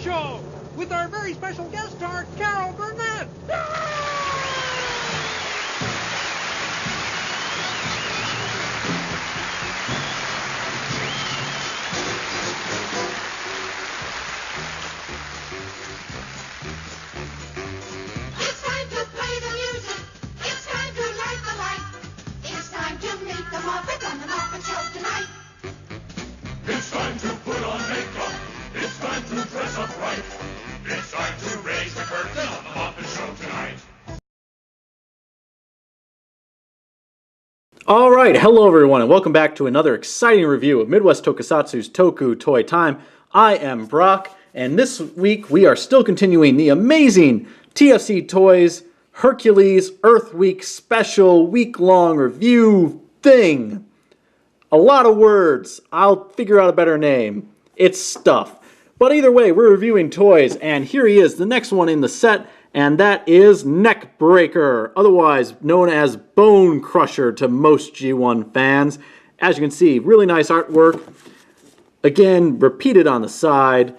Show with our very special guest star, Carol Burnett. It's time to play the music. It's time to light the light. It's time to meet the Muppet on the Muppet Show tonight. It's time to put on makeup. It's time to dress up right. It's time to raise the curtain on the Muppet Show tonight. Alright, hello everyone and welcome back to another exciting review of Midwest Tokusatsu's Toku Toy Time. I am Brock, and this week we are still continuing the amazing TFC Toys Hercules Earth Week special week-long review thing. A lot of words. I'll figure out a better name. It's stuff. But either way, we're reviewing toys, and here he is, the next one in the set, and that is Neckbreaker, otherwise known as Bone Crusher to most G1 fans. As you can see, really nice artwork. Again, repeated on the side.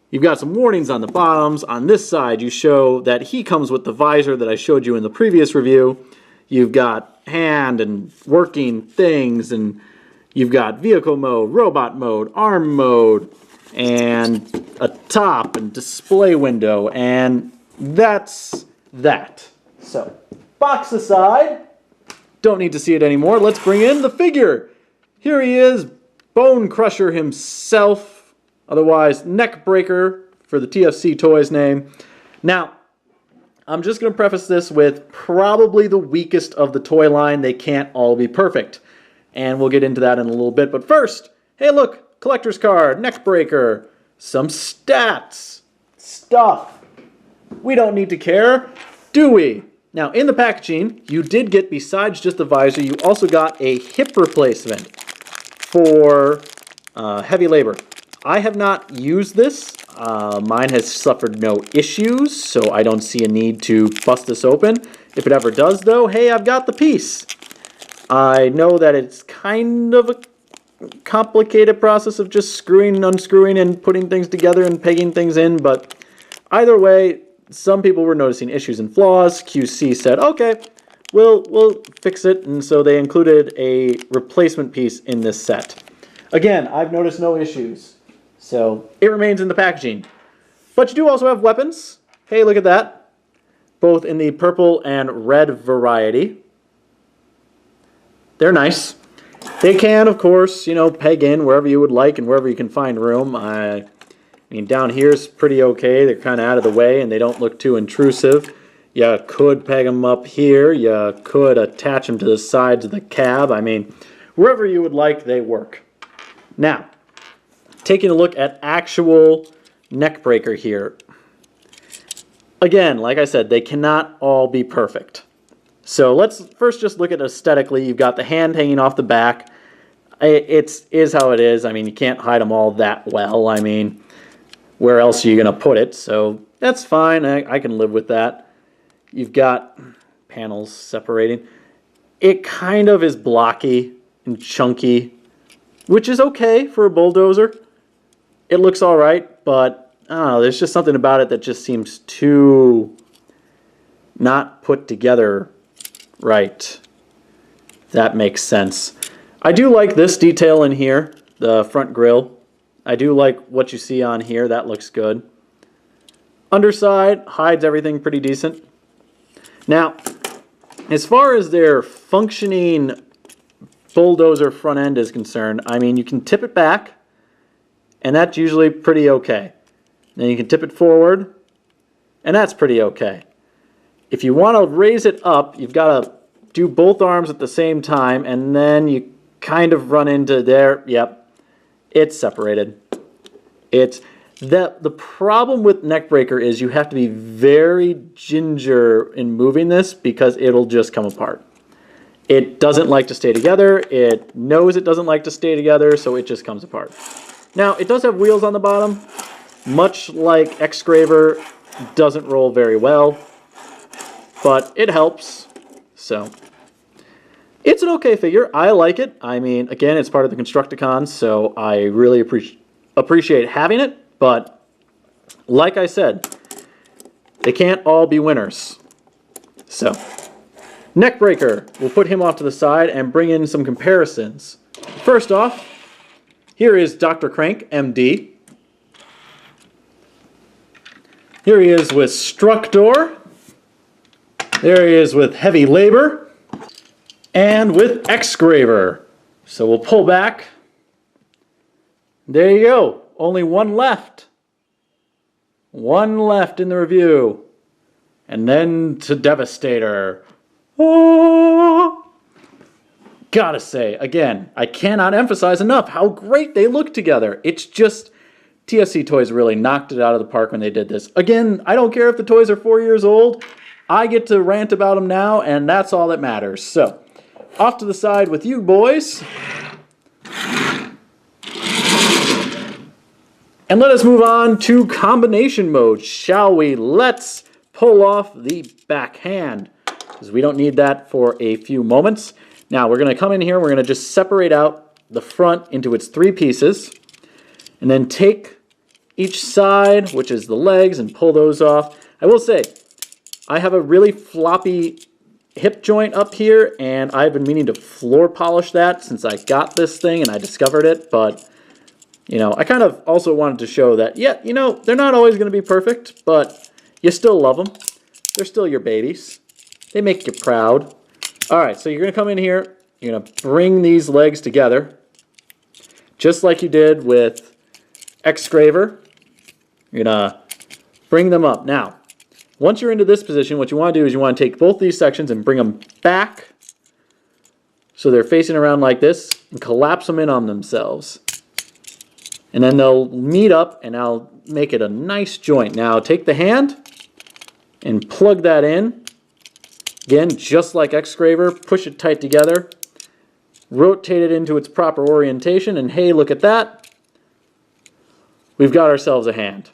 You've got some warnings on the bottoms. On this side, you show that he comes with the visor that I showed you in the previous review. You've got hand and working things, and you've got vehicle mode, robot mode, arm mode, and a top and display window, and that's that. So, box aside, don't need to see it anymore. Let's bring in the figure. Here he is, Bone Crusher himself, otherwise Neckbreaker for the TFC Toys name. Now, I'm just going to preface this with probably the weakest of the toy line. They can't all be perfect. And we'll get into that in a little bit. But first, hey look, collector's card, Neckbreaker, some stats, stuff. We don't need to care, do we? Now, in the packaging, you did get, besides just the visor, you also got a hip replacement for heavy labor. I have not used this. Mine has suffered no issues, so I don't see a need to bust this open. If it ever does, though, hey, I've got the piece. I know that it's kind of a complicated process of just screwing and unscrewing and putting things together and pegging things in, but either way, some people were noticing issues and flaws. QC said, okay, we'll fix it, and so they included a replacement piece in this set. Again, I've noticed no issues, so it remains in the packaging. But you do also have weapons. Hey, look at that. Both in the purple and red variety. They're nice. They can, of course, you know, peg in wherever you would like and wherever you can find room. I mean, down here is pretty okay. They're kind of out of the way and they don't look too intrusive. You could peg them up here. You could attach them to the sides of the cab. I mean, wherever you would like, they work. Now, taking a look at actual Neckbreaker here. Again, like I said, they cannot all be perfect. So let's first just look at aesthetically. You've got the hand hanging off the back. It is how it is. I mean, you can't hide them all that well. I mean, where else are you going to put it? So that's fine. I can live with that. You've got panels separating. It kind of is blocky and chunky, which is okay for a bulldozer. It looks all right, but I don't know. There's just something about it that just seems too not put together right. That makes sense. I do like this detail in here, the front grille. I do like what you see on here. That looks good. Underside hides everything pretty decent. Now, as far as their functioning bulldozer front end is concerned, I mean, you can tip it back, and that's usually pretty okay. Then you can tip it forward, and that's pretty okay. If you want to raise it up, you've got to do both arms at the same time, and then you kind of run into there. Yep, it's separated. The problem with Neckbreaker is you have to be very ginger in moving this because it'll just come apart. It doesn't like to stay together. It knows it doesn't like to stay together, so it just comes apart. Now, it does have wheels on the bottom. Much like Xgraver, doesn't roll very well, but it helps. So, it's an okay figure. I like it. I mean, again, it's part of the Constructicons, so I really appreciate having it, but like I said, they can't all be winners. So, Neckbreaker, we'll put him off to the side and bring in some comparisons. First off, here is Dr. Crank, MD. Here he is with Structor. There he is with Heavy Labor. And with Exgraver. So we'll pull back. There you go. Only one left. One left in the review. And then to Devastator. Oh. Gotta say, again, I cannot emphasize enough how great they look together. It's just, TFC Toys really knocked it out of the park when they did this. Again, I don't care if the toys are 4 years old. I get to rant about them now, and that's all that matters. So, off to the side with you boys. And let us move on to combination mode, shall we? Let's pull off the backhand, because we don't need that for a few moments. Now, we're going to come in here, we're going to just separate out the front into its 3 pieces, and then take each side, which is the legs, and pull those off. I will say, I have a really floppy hip joint up here, and I've been meaning to floor polish that since I got this thing and I discovered it, but, you know, I kind of also wanted to show that, yeah, you know, they're not always going to be perfect, but you still love them. They're still your babies. They make you proud. Alright, so you're going to come in here, you're going to bring these legs together, just like you did with Exgraver. You're going to bring them up. Now, once you're into this position, what you want to do is you want to take both these sections and bring them back so they're facing around like this and collapse them in on themselves. And then they'll meet up and I'll make it a nice joint. Now, take the hand and plug that in. Again, just like Exgraver, push it tight together, rotate it into its proper orientation, and hey, look at that. We've got ourselves a hand.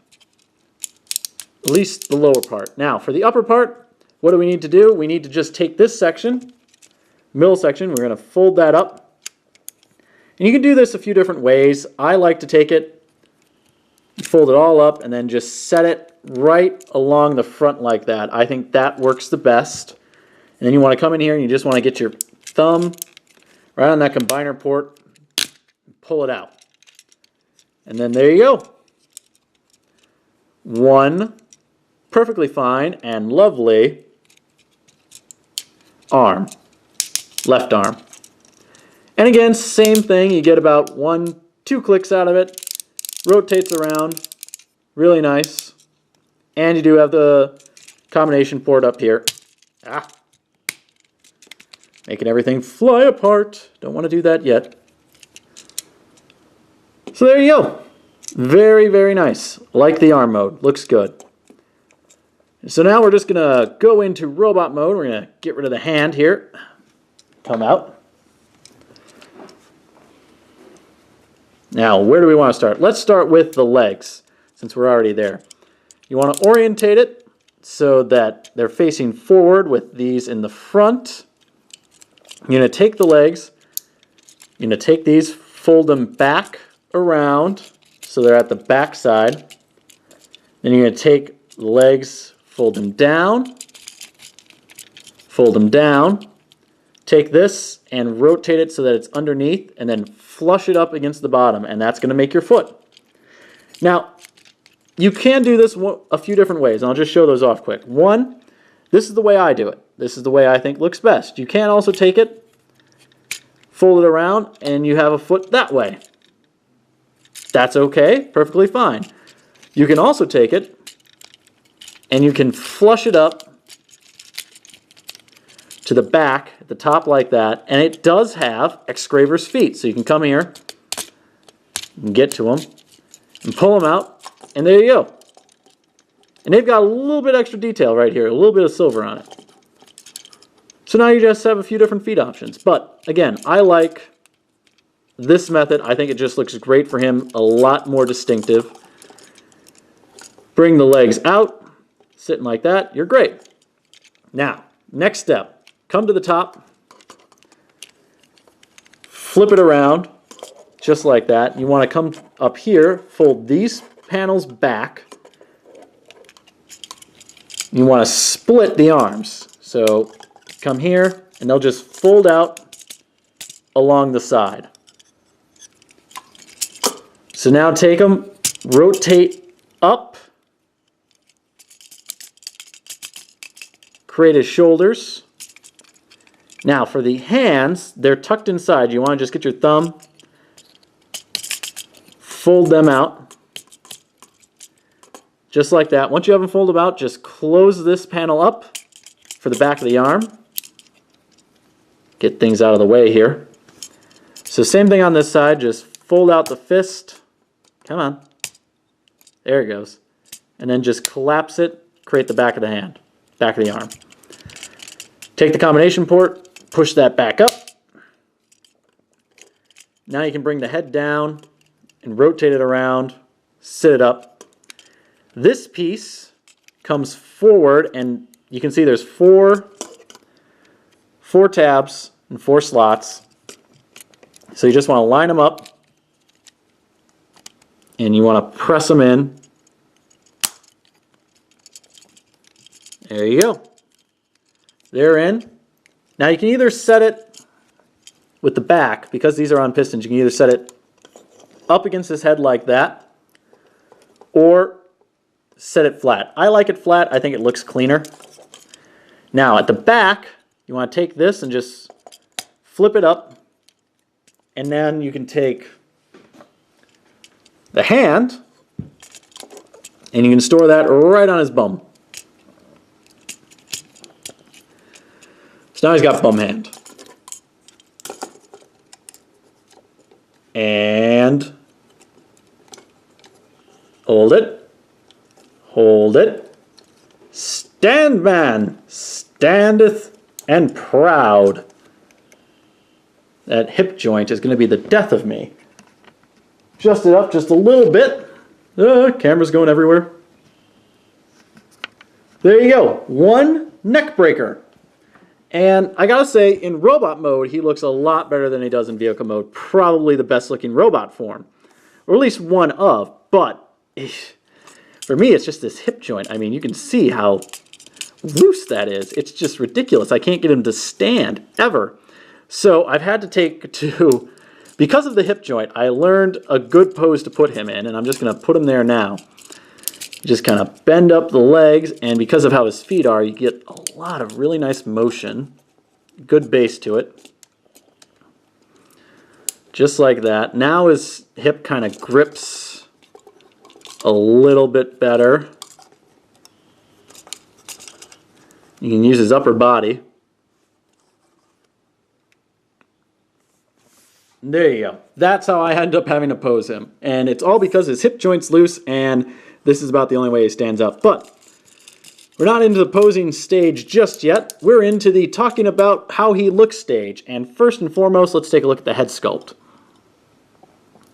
At least the lower part. Now, for the upper part, what do we need to do? We need to just take this section, middle section, we're going to fold that up. And you can do this a few different ways. I like to take it, fold it all up, and then just set it right along the front like that. I think that works the best. And then you want to come in here and you just want to get your thumb right on that combiner port, pull it out. And then there you go. One perfectly fine and lovely arm, left arm. And again, same thing, you get about 1-2 clicks out of it, rotates around, really nice. And you do have the combination port up here. Making everything fly apart. Don't want to do that yet. So there you go. Very, very nice. Like the arm mode. Looks good. So now we're just going to go into robot mode. We're going to get rid of the hand here. Come out. Now, where do we want to start? Let's start with the legs, since we're already there. You want to orientate it so that they're facing forward with these in the front. You're going to take the legs, you're going to take these, fold them back around so they're at the back side. Then you're going to take the legs, fold them down, take this and rotate it so that it's underneath, and then flush it up against the bottom, and that's going to make your foot. Now, you can do this a few different ways, and I'll just show those off quick. One, this is the way I do it. This is the way I think looks best. You can also take it, fold it around, and you have a foot that way. That's okay, perfectly fine. You can also take it, and you can flush it up to the back, at the top like that, and it does have Exgraver's feet. So you can come here, and get to them, and pull them out, and there you go. And they've got a little bit extra detail right here, a little bit of silver on it. So now you just have a few different feet options. But again, I like this method. I think it just looks great for him, a lot more distinctive. Bring the legs out, sitting like that, you're great. Now, next step, come to the top, flip it around, just like that. You want to come up here, fold these panels back, You want to split the arms. So come here, and they'll just fold out along the side. So now take them, rotate up, create his shoulders. Now for the hands, they're tucked inside. You want to just get your thumb, fold them out, just like that. Once you have them folded out, just close this panel up for the back of the arm. Get things out of the way here. So same thing on this side, just fold out the fist. Come on. There it goes. And then just collapse it, create the back of the hand, back of the arm. Take the combination port, push that back up. Now you can bring the head down and rotate it around, sit it up. This piece comes forward, and you can see there's four tabs and 4 slots. So you just want to line them up, and you want to press them in. There you go. They're in. Now you can either set it with the back, because these are on pistons, you can either set it up against his head like that, or set it flat. I like it flat. I think it looks cleaner. Now at the back, you want to take this and just flip it up, and then you can take the hand and you can store that right on his bum. So now he's got bum hand. And hold it. Hold it. Stand, man, standeth and proud. That hip joint is going to be the death of me. Adjust it up just a little bit. Camera's going everywhere. There you go. One neck breaker. And I gotta say, in robot mode, he looks a lot better than he does in vehicle mode. Probably the best looking robot form. Or at least one of. But for me, it's just this hip joint. I mean, you can see how loose that is. It's just ridiculous. I can't get him to stand, ever. So I've had to take to, because of the hip joint, I learned a good pose to put him in, and I'm just going to put him there now. Just kind of bend up the legs, and because of how his feet are, you get a lot of really nice motion. Good base to it. Just like that. Now his hip kind of grips a little bit better. You can use his upper body. There you go. That's how I end up having to pose him. And it's all because his hip joint's loose, and this is about the only way he stands up. But we're not into the posing stage just yet. We're into the talking about how he looks stage. And first and foremost, let's take a look at the head sculpt.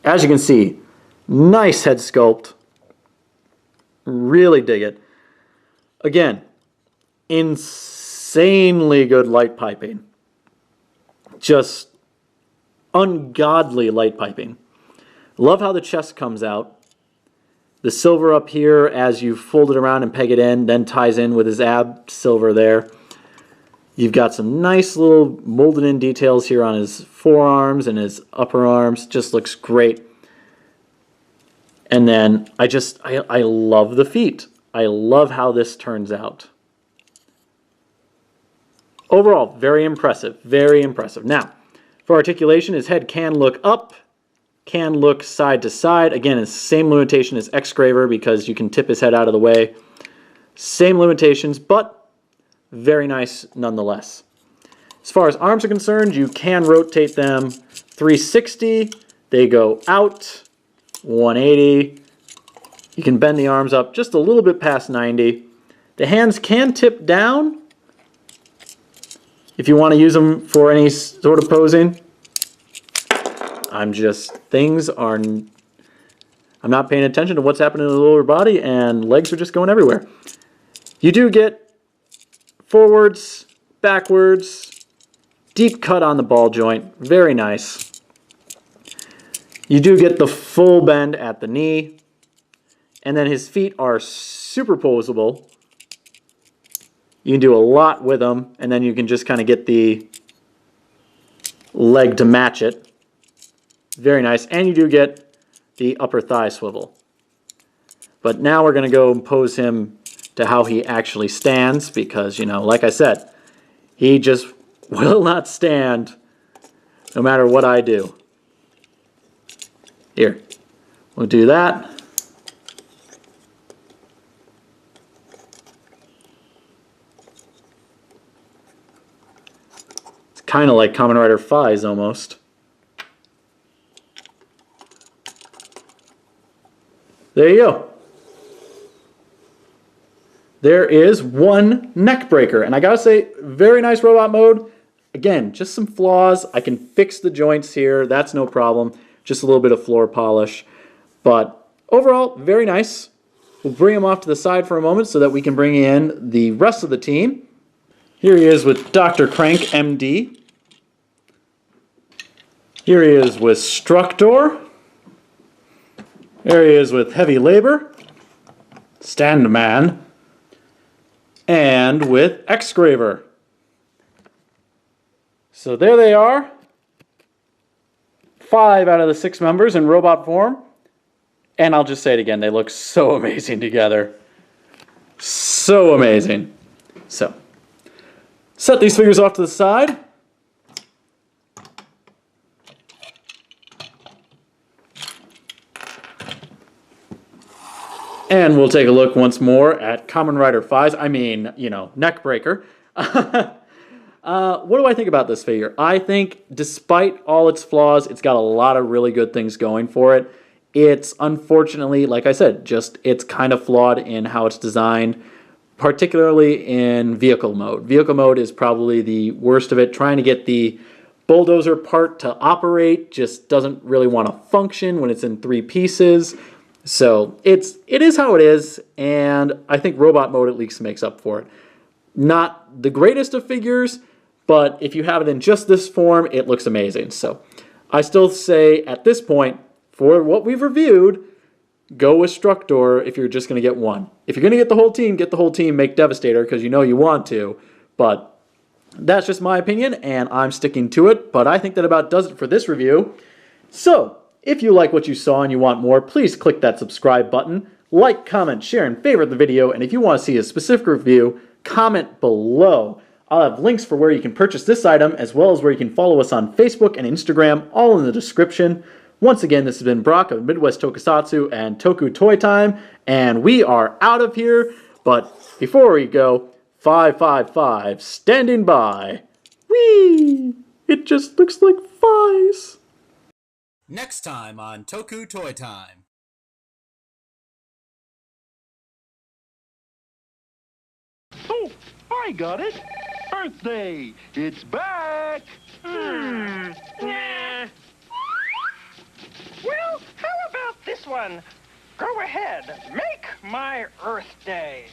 As you can see, nice head sculpt. Really dig it. Again, insanely good light piping. Just ungodly light piping. Love how the chest comes out. The silver up here as you fold it around and peg it in, then ties in with his ab silver there. You've got some nice little molded in details here on his forearms and his upper arms. Just looks great. And then I love the feet. I love how this turns out. Overall, very impressive. Very impressive. Now, for articulation, his head can look up, can look side to side. Again, it's the same limitation as X-Graver because you can tip his head out of the way. Same limitations, but very nice nonetheless. As far as arms are concerned, you can rotate them 360. They go out 180. You can bend the arms up just a little bit past 90. The hands can tip down if you want to use them for any sort of posing. I'm not paying attention to what's happening in the lower body, and legs are just going everywhere. You do get forwards, backwards, deep cut on the ball joint. Very nice. You do get the full bend at the knee, and then his feet are superposable. You can do a lot with them, and then you can just kind of get the leg to match it. Very nice. And you do get the upper thigh swivel. But now we're going to go and pose him to how he actually stands because, you know, like I said, he just will not stand no matter what I do. Here, we'll do that. It's kind of like Kamen Rider Fai's almost. There you go. There is one Neckbreaker, and I gotta say, very nice robot mode. Again, just some flaws. I can fix the joints here, that's no problem. Just a little bit of floor polish. But overall, very nice. We'll bring him off to the side for a moment so that we can bring in the rest of the team. Here he is with Dr. Crank, MD. Here he is with Structor. There he is with Heavy Labor, Standman, and with Exgraver. So there they are. 5 out of the 6 members in robot form. And I'll just say it again, they look so amazing together. So amazing. So, set these figures off to the side. And we'll take a look once more at Kamen Rider Fai's, Neckbreaker. What do I think about this figure? I think, despite all its flaws, it's got a lot of really good things going for it. It's unfortunately, like I said, it's kind of flawed in how it's designed, particularly in vehicle mode. Vehicle mode is probably the worst of it. Trying to get the bulldozer part to operate just doesn't really want to function when it's in 3 pieces. So it is how it is, and I think robot mode at least makes up for it. Not the greatest of figures, but if you have it in just this form, it looks amazing. So I still say at this point, for what we've reviewed, go with Structor if you're just going to get one. If you're going to get the whole team, make Devastator because you know you want to, but that's just my opinion, and I'm sticking to it, but I think that about does it for this review. So, if you like what you saw and you want more, please click that subscribe button, like, comment, share, and favorite the video, and if you want to see a specific review, comment below. I'll have links for where you can purchase this item, as well as where you can follow us on Facebook and Instagram, all in the description. Once again, this has been Brock of Midwest Tokusatsu and Toku Toy Time, and we are out of here, but before we go, 555 standing by. Whee! It just looks like Fai's. Next time on Toku Toy Time. Oh, I got it. Birthday. It's back. Well, how about this one? Go ahead, make my Earth Day.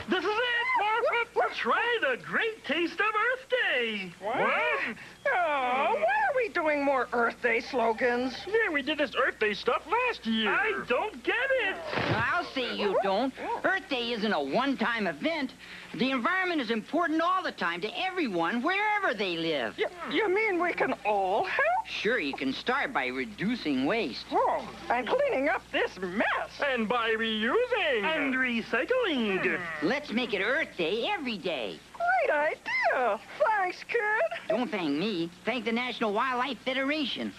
This is it. Try the great taste of Earth Day. What? Oh, why are we doing more Earth Day slogans? Yeah, we did this Earth Day stuff last year. I don't get it. I'll say you don't. Earth Day isn't a one-time event. The environment is important all the time to everyone, wherever they live. You mean we can all help? Sure, you can start by reducing waste. Oh, and cleaning up this mess. And by reusing. And recycling. Let's make it Earth Day every day. Great idea. Thanks, kid. Don't thank me. Thank the National Wildlife Federation.